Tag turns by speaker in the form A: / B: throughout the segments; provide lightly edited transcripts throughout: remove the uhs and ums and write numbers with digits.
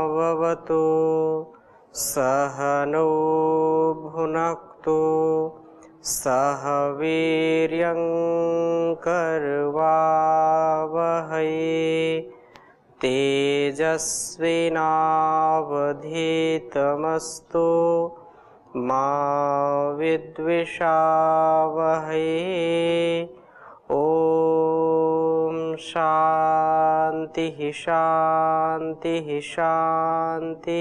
A: भवतु सहनौ भुनक्तु सह वीर्यं करवावहै तेजस्विनावधीतमस्तु मा विद्विषावहै। ओम शांति शांति शांति।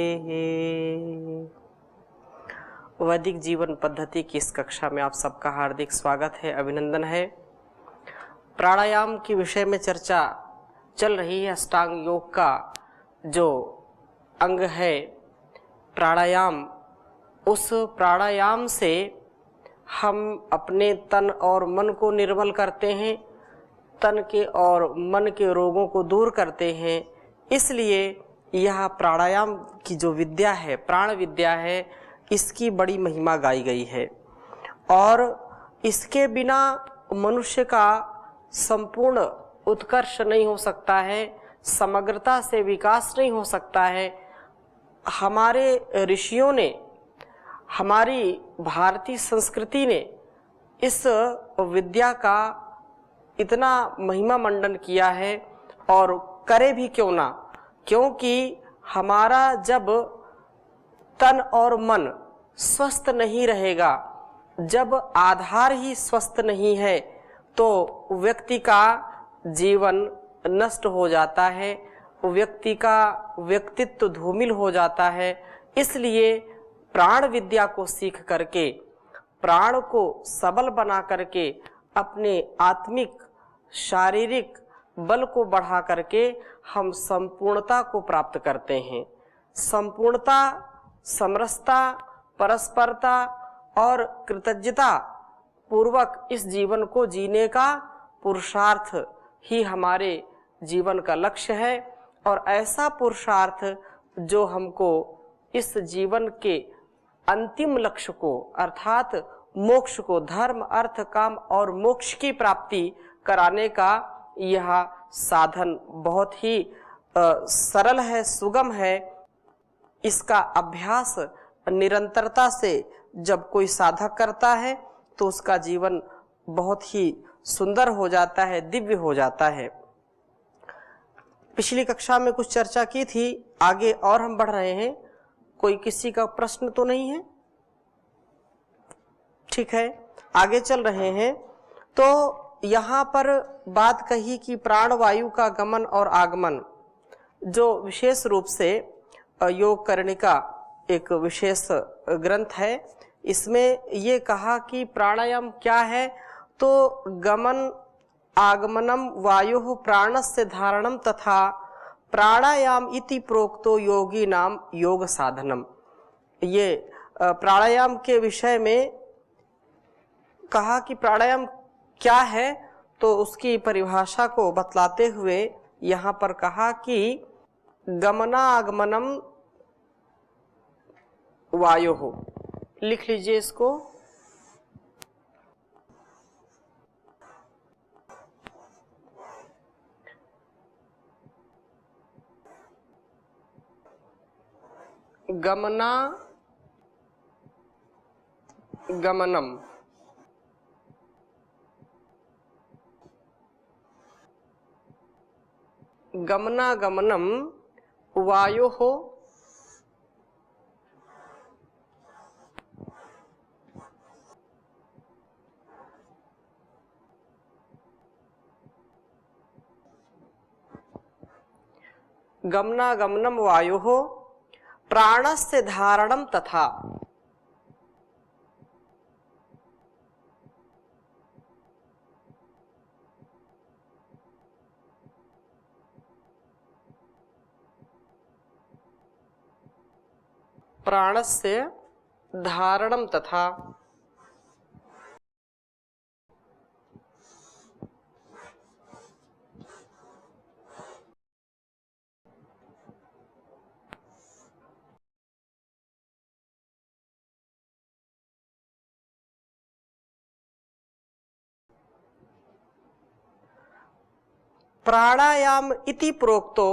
A: वैदिक जीवन पद्धति की इस कक्षा में आप सबका हार्दिक स्वागत है, अभिनंदन है। प्राणायाम के विषय में चर्चा चल रही है। अष्टांग योग का जो अंग है प्राणायाम, उस प्राणायाम से हम अपने तन और मन को निर्मल करते हैं, तन के और मन के रोगों को दूर करते हैं। इसलिए यह प्राणायाम की जो विद्या है, प्राण विद्या है, इसकी बड़ी महिमा गाई गई है। और इसके बिना मनुष्य का संपूर्ण उत्कर्ष नहीं हो सकता है, समग्रता से विकास नहीं हो सकता है। हमारे ऋषियों ने, हमारी भारतीय संस्कृति ने इस विद्या का इतना महिमा मंडन किया है, और करे भी क्यों ना, क्योंकि हमारा जब तन और मन स्वस्थ नहीं रहेगा, जब आधार ही स्वस्थ नहीं है, तो व्यक्ति का जीवन नष्ट हो जाता है, व्यक्ति का व्यक्तित्व धूमिल हो जाता है। इसलिए प्राण विद्या को सीख करके, प्राण को सबल बना करके, अपने आत्मिक शारीरिक बल को बढ़ा करके हम संपूर्णता को प्राप्त करते हैं। संपूर्णता, समरसता, परस्परता और कृतज्ञता पूर्वक इस जीवन को जीने का पुरुषार्थ ही हमारे जीवन का लक्ष्य है। और ऐसा पुरुषार्थ जो हमको इस जीवन के अंतिम लक्ष्य को, अर्थात मोक्ष को, धर्म अर्थ काम और मोक्ष की प्राप्ति कराने का यह साधन बहुत ही सरल है, सुगम है। इसका अभ्यास निरंतरता से जब कोई साधक करता है तो उसका जीवन बहुत ही सुंदर हो जाता है, दिव्य हो जाता है। पिछली कक्षा में कुछ चर्चा की थी, आगे और हम बढ़ रहे हैं। कोई किसी का प्रश्न तो नहीं है? ठीक है, आगे चल रहे हैं। तो यहाँ पर बात कही कि प्राणवायु का गमन और आगमन, जो विशेष रूप से योग कर्णिका एक विशेष ग्रंथ है, इसमें ये कहा कि प्राणायाम क्या है। तो गमन आगमनम वायु प्राणस्य धारणम तथा प्राणायाम इति प्रोक्तो योगी नाम योग साधनम। ये प्राणायाम के विषय में कहा कि प्राणायाम क्या है, तो उसकी परिभाषा को बतलाते हुए यहाँ पर कहा कि गमनागमनम वायु हो। लिख लीजिए इसको। गमना गमनम, गमनागमनम वायु हो। गमनागमनम वायु हो प्राणस्य धारणम तथा प्राणस्य धारणम तथा प्राणायाम इति प्रोक्तो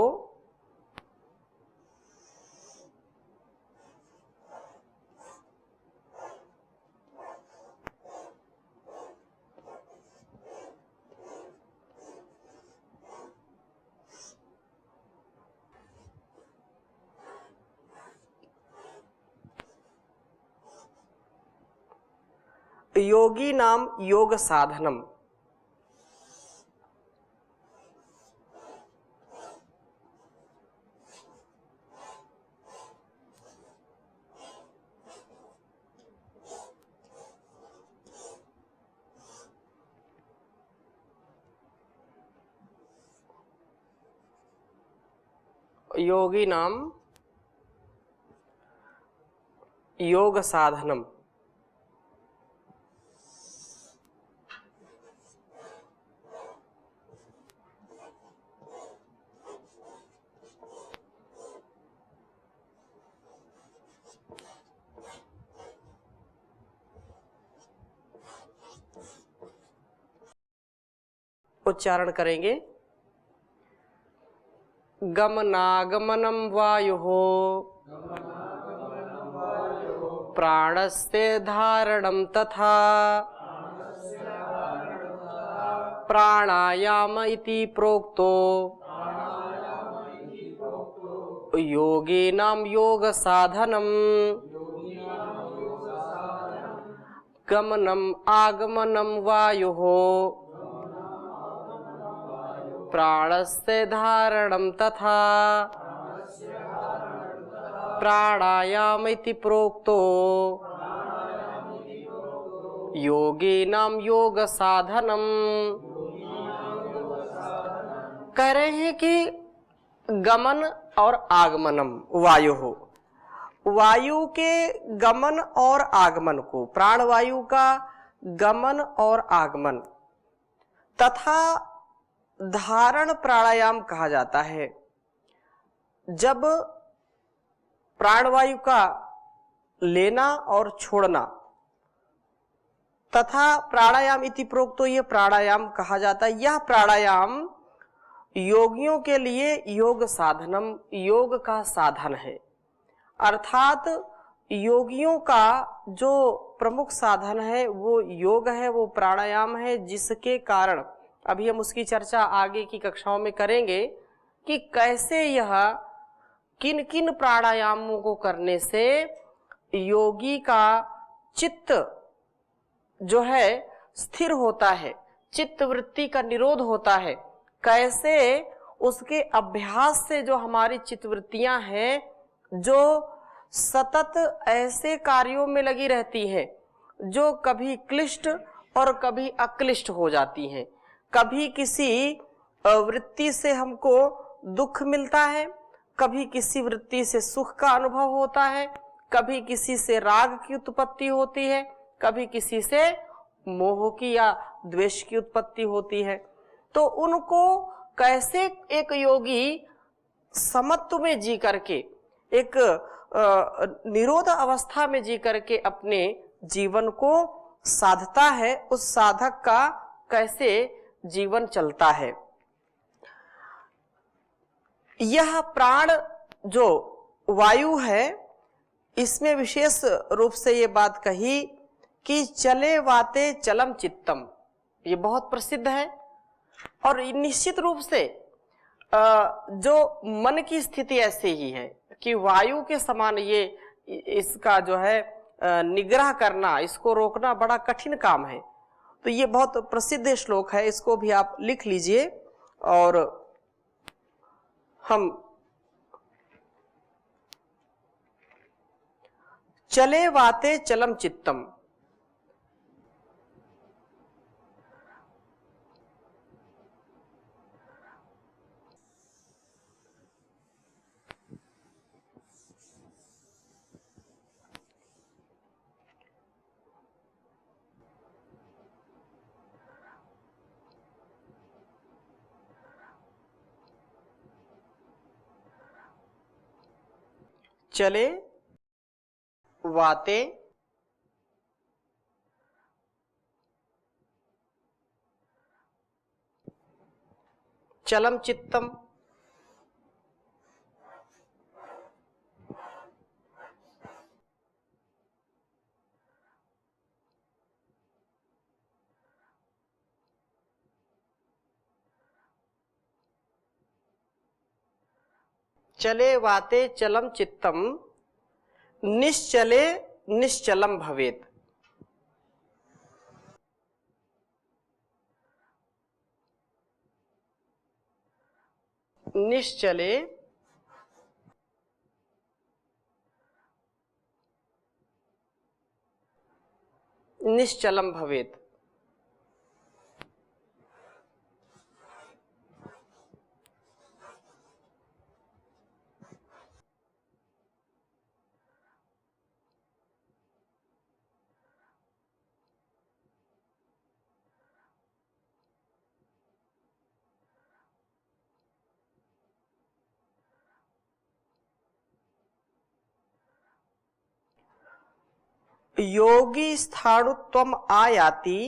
A: योगी नाम योग साधनम। योगी नाम योग साधनम। उच्चारण करेंगे। गमनागमनम वायुः प्राणस्य धारणं तथा प्राणायाम इति प्रोक्तो योगिनां योग साधनम्। गमनम आगमनम वायुः प्राणस्य धारणं तथा प्राणायाम इति प्रोक्तो योगिनां योग साधनम। कह रहे हैं कि गमन और आगमनम वायु हो, वायु के गमन और आगमन को, प्राणवायु का गमन और आगमन तथा धारण प्राणायाम कहा जाता है। जब प्राणवायु का लेना और छोड़ना तथा प्राणायाम इति प्रोक्तो, तो यह प्राणायाम कहा जाता है। यह प्राणायाम योगियों के लिए योग साधनम, योग का साधन है। अर्थात योगियों का जो प्रमुख साधन है वो योग है, वो प्राणायाम है, जिसके कारण अभी हम उसकी चर्चा आगे की कक्षाओं में करेंगे कि कैसे यह किन किन प्राणायामों को करने से योगी का चित्त जो है स्थिर होता है, चित्त वृत्ति का निरोध होता है, कैसे उसके अभ्यास से जो हमारी चित्त वृत्तियां हैं जो सतत ऐसे कार्यों में लगी रहती हैं जो कभी क्लिष्ट और कभी अक्लिष्ट हो जाती हैं। कभी किसी वृत्ति से हमको दुख मिलता है, कभी किसी वृत्ति से सुख का अनुभव होता है, कभी किसी से राग की उत्पत्ति होती है, कभी किसी से मोह की या द्वेष की उत्पत्ति होती है। तो उनको कैसे एक योगी समत्व में जी करके, एक निरोध अवस्था में जी करके अपने जीवन को साधता है, उस साधक का कैसे जीवन चलता है। यह प्राण जो वायु है, इसमें विशेष रूप से ये बात कही कि चले वाते चलम चित्तम, ये बहुत प्रसिद्ध है। और निश्चित रूप से जो मन की स्थिति ऐसी ही है कि वायु के समान ये इसका जो है निग्रह करना, इसको रोकना बड़ा कठिन काम है। तो ये बहुत प्रसिद्ध श्लोक है, इसको भी आप लिख लीजिए और हम चले वाते चलम चित्तम। चले वाते चलम चित्तम। चले वाते चलम चित्तम निश्चले निश्चलम भवेत। निश्चले निश्चलम भवेत्। योगी स्थाणुत्वम आयाति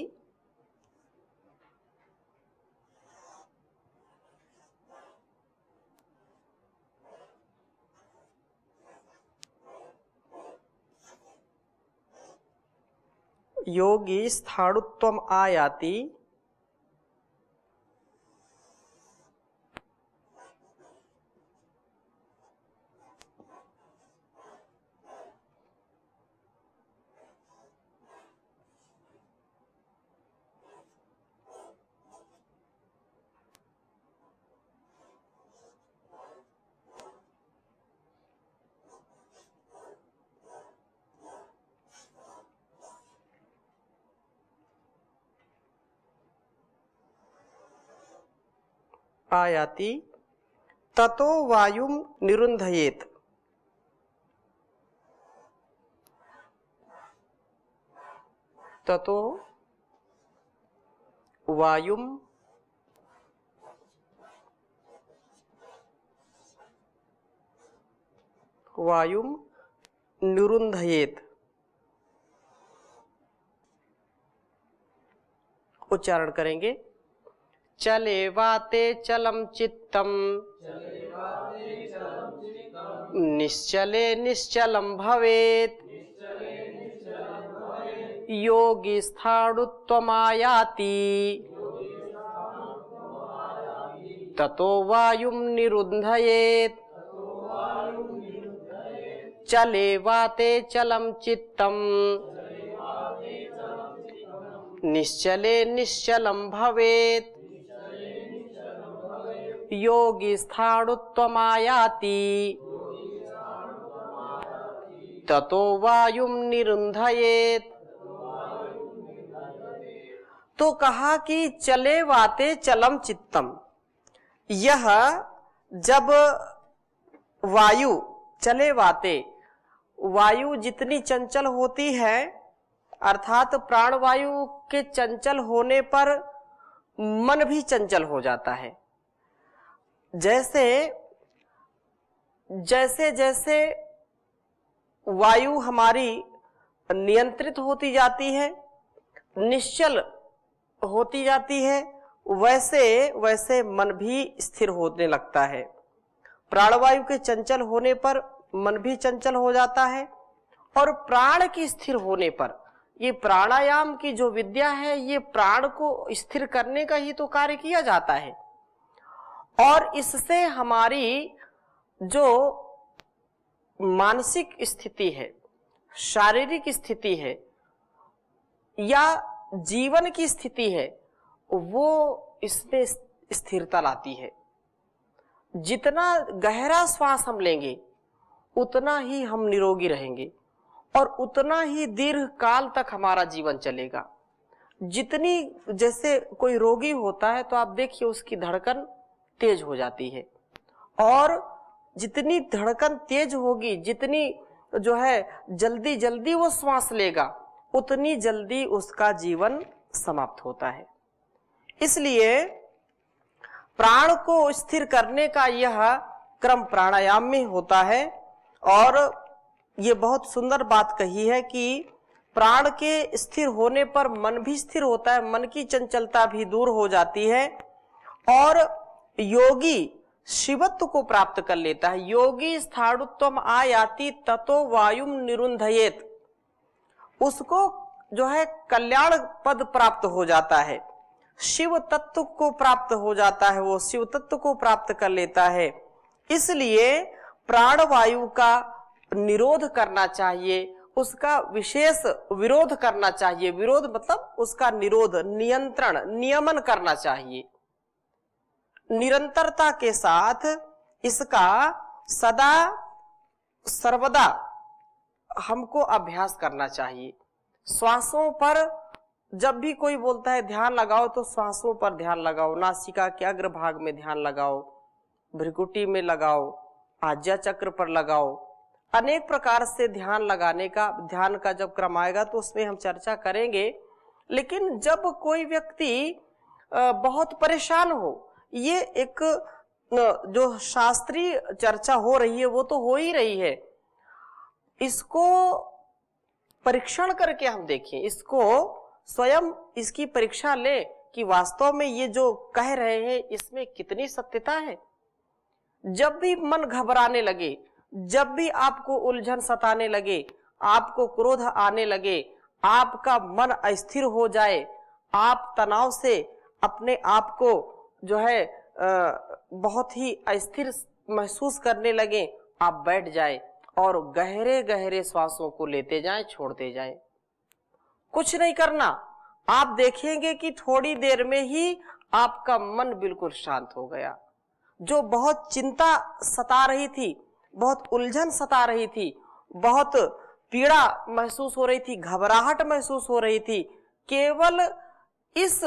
A: योगी स्थाणुत्वम आयाति आयाति ततो वायुम निरुन्धयेत्। ततो वायुम निरुन्धयेत्। उच्चारण करेंगे। चले वाते चलम चित्तम निश्चले निश्चलम भवेत्। योगी स्थाणुत्वमायाति ततो वायुम निरुन्धयेत्। चले वाते चलम चित्तम निश्चले निश्चलम भवेत्। योगी स्थाणुत्वमायाति ततो वायुम निरुन्धयेत्। तो कहा कि चले वाते चलम चित्तम, यह जब वायु चले वाते, वायु जितनी चंचल होती है अर्थात प्राणवायु के चंचल होने पर मन भी चंचल हो जाता है। जैसे जैसे जैसे वायु हमारी नियंत्रित होती जाती है, निश्चल होती जाती है, वैसे वैसे मन भी स्थिर होने लगता है। प्राणवायु के चंचल होने पर मन भी चंचल हो जाता है और प्राण की स्थिर होने पर, ये प्राणायाम की जो विद्या है ये प्राण को स्थिर करने का ही तो कार्य किया जाता है। और इससे हमारी जो मानसिक स्थिति है, शारीरिक स्थिति है या जीवन की स्थिति है, वो इसमें स्थिरता लाती है। जितना गहरा श्वास हम लेंगे उतना ही हम निरोगी रहेंगे और उतना ही दीर्घ काल तक हमारा जीवन चलेगा। जितनी, जैसे कोई रोगी होता है तो आप देखिए उसकी धड़कन तेज हो जाती है और जितनी धड़कन तेज होगी, जितनी जो है जल्दी जल्दी वो श्वास लेगा, उतनी जल्दी उसका जीवन समाप्त होता है। इसलिए प्राण को स्थिर करने का यह क्रम प्राणायाम में होता है। और ये बहुत सुंदर बात कही है कि प्राण के स्थिर होने पर मन भी स्थिर होता है, मन की चंचलता भी दूर हो जाती है और योगी शिवत्व को प्राप्त कर लेता है। योगी स्थाणुत्वम आयाति ततो वायुम निरुन्धयेत्, उसको जो है कल्याण पद प्राप्त हो जाता है, शिव तत्व को प्राप्त हो जाता है, वो शिव तत्व को प्राप्त कर लेता है। इसलिए प्राणवायु का निरोध करना चाहिए, उसका विशेष विरोध करना चाहिए। विरोध मतलब उसका निरोध, नियंत्रण, नियमन करना चाहिए। निरंतरता के साथ इसका सदा सर्वदा हमको अभ्यास करना चाहिए। श्वासों पर जब भी कोई बोलता है ध्यान लगाओ तो श्वासों पर ध्यान लगाओ, नासिका के अग्रभाग में ध्यान लगाओ, भ्रिकुटी में लगाओ, आज्ञा चक्र पर लगाओ। अनेक प्रकार से ध्यान लगाने का, ध्यान का जब क्रम आएगा तो उसमें हम चर्चा करेंगे। लेकिन जब कोई व्यक्ति बहुत परेशान हो, ये एक जो शास्त्रीय चर्चा हो रही है वो तो हो ही रही है, इसको परीक्षण करके हम देखें, इसको स्वयं इसकी परीक्षा लें कि वास्तव में ये जो कह रहे हैं इसमें कितनी सत्यता है। जब भी मन घबराने लगे, जब भी आपको उलझन सताने लगे, आपको क्रोध आने लगे, आपका मन अस्थिर हो जाए, आप तनाव से अपने आप को जो है बहुत ही अस्थिर महसूस करने लगे, आप बैठ जाए और गहरे गहरे श्वासों को लेते जाएं, छोड़ते जाएं। कुछ नहीं करना, आप देखेंगे कि थोड़ी देर में ही आपका मन बिल्कुल शांत हो गया। जो बहुत चिंता सता रही थी, बहुत उलझन सता रही थी, बहुत पीड़ा महसूस हो रही थी, घबराहट महसूस हो रही थी, केवल इस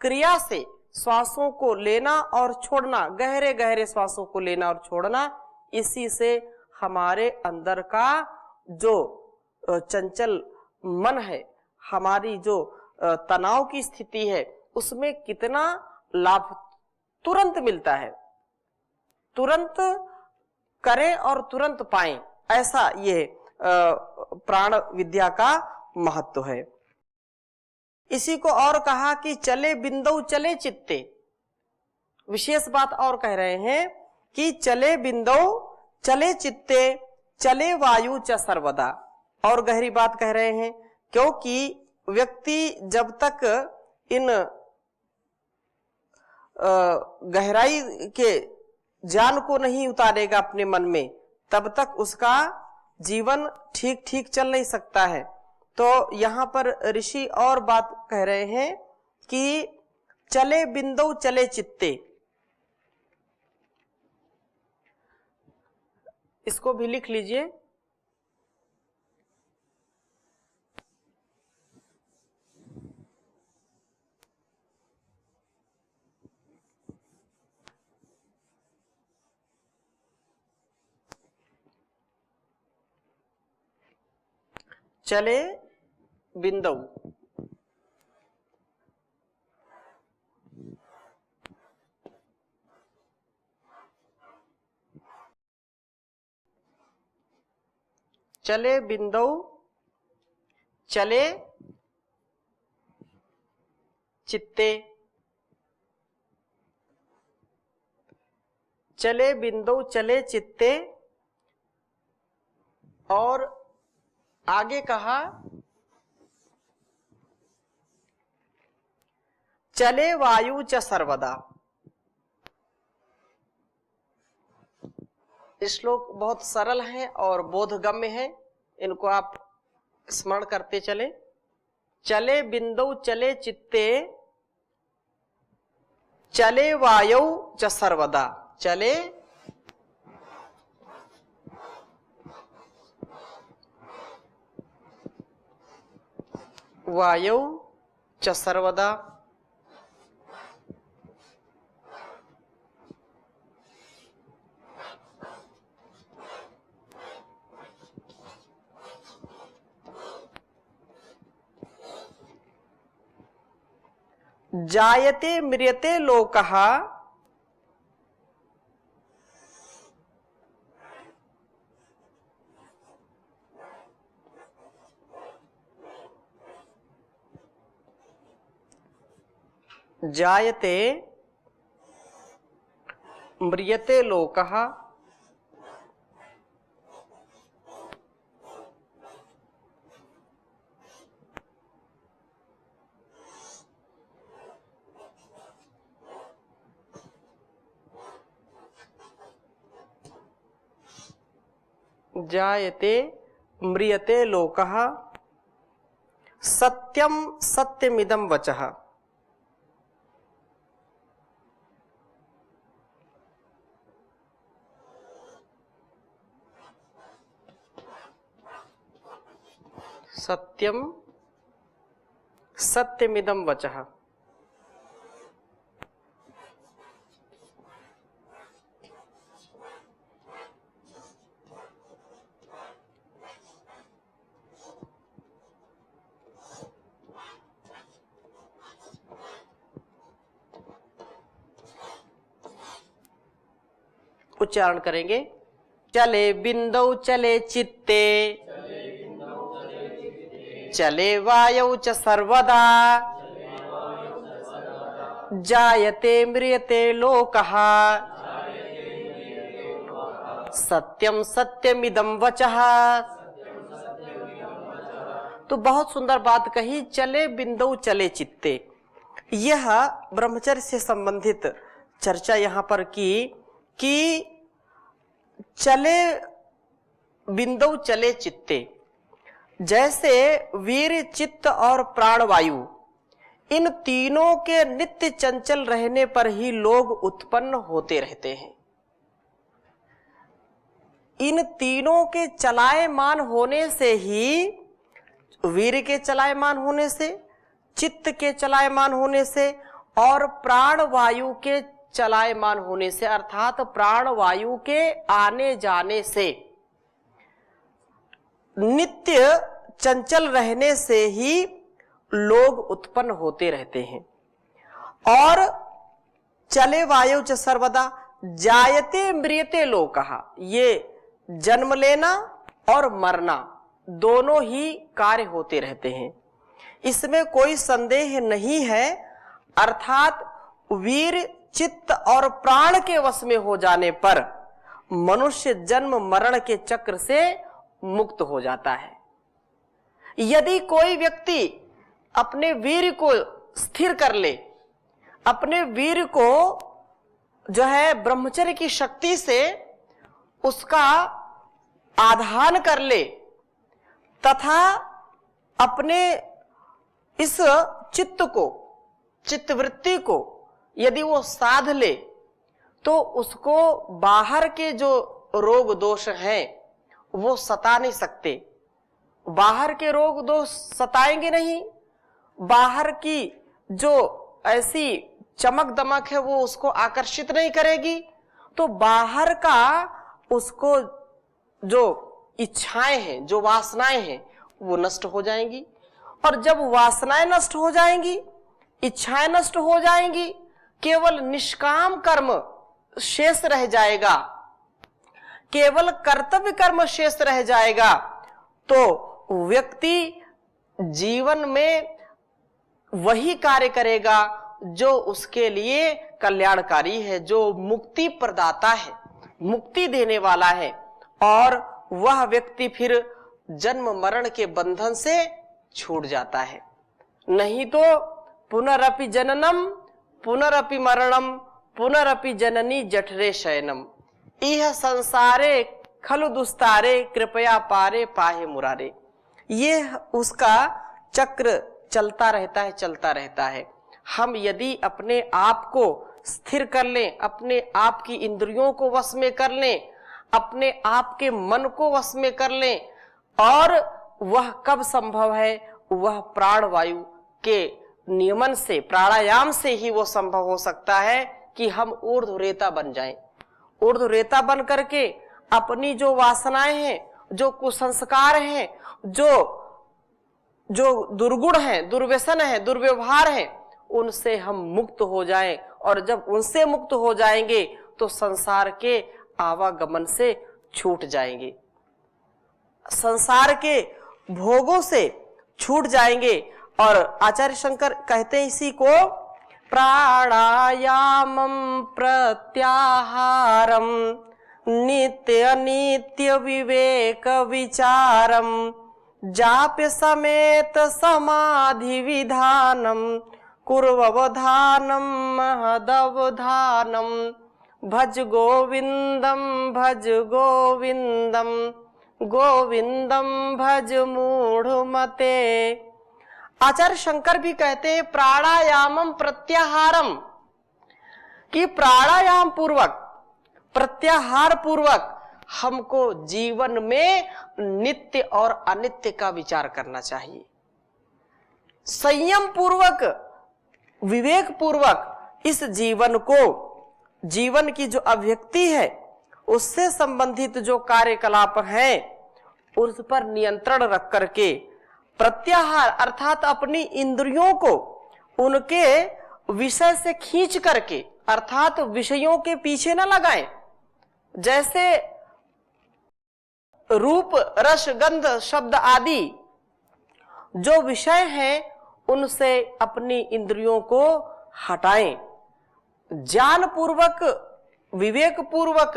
A: क्रिया से श्वासों को लेना और छोड़ना, गहरे गहरे श्वासों को लेना और छोड़ना, इसी से हमारे अंदर का जो चंचल मन है, हमारी जो तनाव की स्थिति है, उसमें कितना लाभ तुरंत मिलता है। तुरंत करें और तुरंत पाएं, ऐसा ये प्राण विद्या का महत्व है। इसी को और कहा कि चले बिंदु चले चित्ते। विशेष बात और कह रहे हैं कि चले बिंदु चले चित्ते, चले वायु च सर्वदा। और गहरी बात कह रहे हैं, क्योंकि व्यक्ति जब तक इन गहराई के ज्ञान को नहीं उतारेगा अपने मन में, तब तक उसका जीवन ठीक ठीक चल नहीं सकता है। तो यहाँ पर ऋषि और बात कह रहे हैं कि चले बिंदु चले चित्ते। इसको भी लिख लीजिए। चले बिंदु चले बिंदु चले चित्ते, चले बिंदु चले चित्ते। और आगे कहा चले वायु च सर्वदा। श्लोक बहुत सरल है और बोधगम्य है, इनको आप स्मरण करते चले। चले बिंदु चले चित्ते, चले वायु च सर्वदा। चले वायु च सर्वदा। जायते म्रियते लोकः जायते म्रियते लोकः जायते म्रियते लोकः सत्यम सत्यमिदं वचः। सत्यम सत्यमिदं वचः। उच्चारण करेंगे। चले बिंदौ चले चित्ते, चले वायौ च सर्वदा, जायते म्रियते लोकः, सत्यम सत्यमिदं वचः। तो बहुत सुंदर बात कही, चले बिंदौ चले चित्ते। यह ब्रह्मचर्य से संबंधित चर्चा यहाँ पर की कि चले बिंदु चले चित्ते, जैसे वीर चित्त और प्राणवायु, इन तीनों के नित्य चंचल रहने पर ही लोग उत्पन्न होते रहते हैं। इन तीनों के चलायमान होने से ही, वीर के चलायमान होने से, चित्त के चलायमान होने से और प्राणवायु के चलायमान होने से, अर्थात प्राणवायु के आने जाने से, नित्य चंचल रहने से ही लोग उत्पन्न होते रहते हैं। और चले वायु च सर्वदा, जायते म्रियते लोकः, ये जन्म लेना और मरना दोनों ही कार्य होते रहते हैं, इसमें कोई संदेह नहीं है। अर्थात वीर चित्त और प्राण के वश में हो जाने पर मनुष्य जन्म मरण के चक्र से मुक्त हो जाता है। यदि कोई व्यक्ति अपने वीर को स्थिर कर ले, अपने वीर को जो है ब्रह्मचर्य की शक्ति से उसका आधान कर ले, तथा अपने इस चित्त को, चित्तवृत्ति को यदि वो साध ले, तो उसको बाहर के जो रोग दोष हैं वो सता नहीं सकते। बाहर के रोग दोष सताएंगे नहीं, बाहर की जो ऐसी चमक दमक है वो उसको आकर्षित नहीं करेगी, तो बाहर का उसको जो इच्छाएं हैं, जो वासनाएं हैं, वो नष्ट हो जाएंगी। और जब वासनाएं नष्ट हो जाएंगी, इच्छाएं नष्ट हो जाएंगी, केवल निष्काम कर्म शेष रह जाएगा, केवल कर्तव्य कर्म शेष रह जाएगा, तो व्यक्ति जीवन में वही कार्य करेगा जो उसके लिए कल्याणकारी है, जो मुक्ति प्रदाता है, मुक्ति देने वाला है। और वह व्यक्ति फिर जन्म मरण के बंधन से छूट जाता है। नहीं तो पुनरपि जननम पुनरपि मरणम पुनरपि जननी जठरे शयनम, इह संसारे खलु दुस्तारे कृपया पारे पाहे मुरारे। ये उसका चक्र चलता रहता है, चलता रहता है। हम यदि अपने आप को स्थिर कर लें, अपने आप की इंद्रियों को वश में कर लें, अपने आप के मन को वश में कर लें, और वह कब संभव है? वह प्राणवायु के नियमन से, प्राणायाम से ही वो संभव हो सकता है कि हम ऊर्ध्वरेता बन जाएं। ऊर्ध्वरेता बन करके अपनी जो वासनाएं हैं, जो कुसंस्कार हैं, जो दुर्गुण हैं, दुर्व्यसन है, दुर्व्यवहार है, उनसे हम मुक्त हो जाएं। और जब उनसे मुक्त हो जाएंगे तो संसार के आवागमन से छूट जाएंगे, संसार के भोगों से छूट जाएंगे। और आचार्य शंकर कहते हैं इसी को, प्राणायामम प्रत्याहारम नित्य अनित्य विवेक विचारम जाप्य समेत समाधि विधानम कुर्ववधानम महदवधानम भज गोविंदम गोविंदम भज मूढ़मते। आचार्य शंकर भी कहते हैं प्राणायामम प्रत्याहारम, कि प्राणायाम पूर्वक, प्रत्याहार पूर्वक हमको जीवन में नित्य और अनित्य का विचार करना चाहिए। संयम पूर्वक, विवेक पूर्वक इस जीवन को, जीवन की जो अभिव्यक्ति है उससे संबंधित जो कार्यकलाप हैं उस पर नियंत्रण रख करके प्रत्याहार अर्थात अपनी इंद्रियों को उनके विषय से खींच करके अर्थात विषयों के पीछे न लगाएं। जैसे रूप, रस, गंध, शब्द आदि जो विषय हैं उनसे अपनी इंद्रियों को हटाएं। ज्ञान पूर्वक, विवेक पूर्वक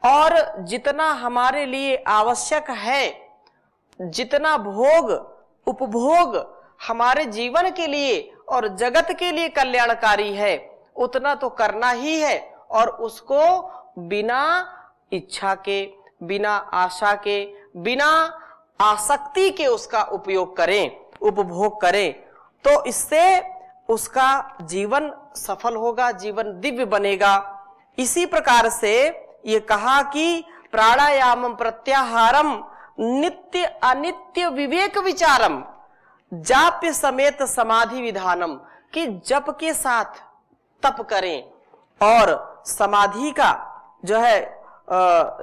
A: और जितना हमारे लिए आवश्यक है, जितना भोग उपभोग हमारे जीवन के लिए और जगत के लिए कल्याणकारी है उतना तो करना ही है, और उसको बिना इच्छा के, बिना आशा के, बिना आसक्ति के उसका उपयोग करें, उपभोग करें, तो इससे उसका जीवन सफल होगा, जीवन दिव्य बनेगा। इसी प्रकार से ये कहा कि प्राणायामम प्रत्याहारम नित्य अनित्य विवेक विचारम जाप्य समेत समाधि विधानम, कि जप के साथ तप करें और समाधि का जो है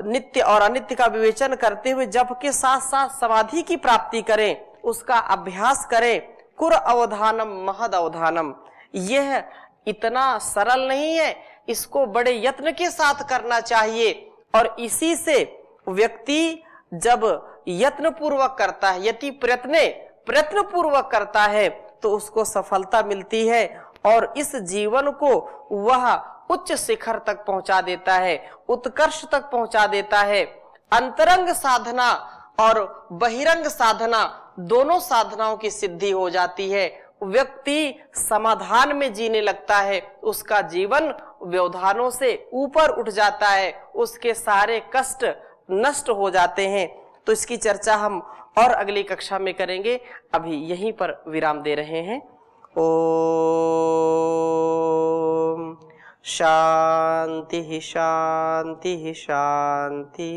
A: नित्य और अनित्य का विवेचन करते हुए जप के साथ साथ समाधि की प्राप्ति करें, उसका अभ्यास करें। कुर अवधानम महद अवधानम, यह इतना सरल नहीं है, इसको बड़े यत्न के साथ करना चाहिए। और इसी से व्यक्ति जब यत्न पूर्वक करता है, यदि प्रयत्न पूर्वक करता है तो उसको सफलता मिलती है और इस जीवन को वह उच्च शिखर तक पहुंचा देता है, उत्कर्ष तक पहुंचा देता है। अंतरंग साधना और बहिरंग साधना दोनों साधनाओं की सिद्धि हो जाती है। व्यक्ति समाधान में जीने लगता है, उसका जीवन व्यवधानों से ऊपर उठ जाता है, उसके सारे कष्ट नष्ट हो जाते हैं। तो इसकी चर्चा हम और अगली कक्षा में करेंगे। अभी यहीं पर विराम दे रहे हैं। ओम शांति शांति शांति।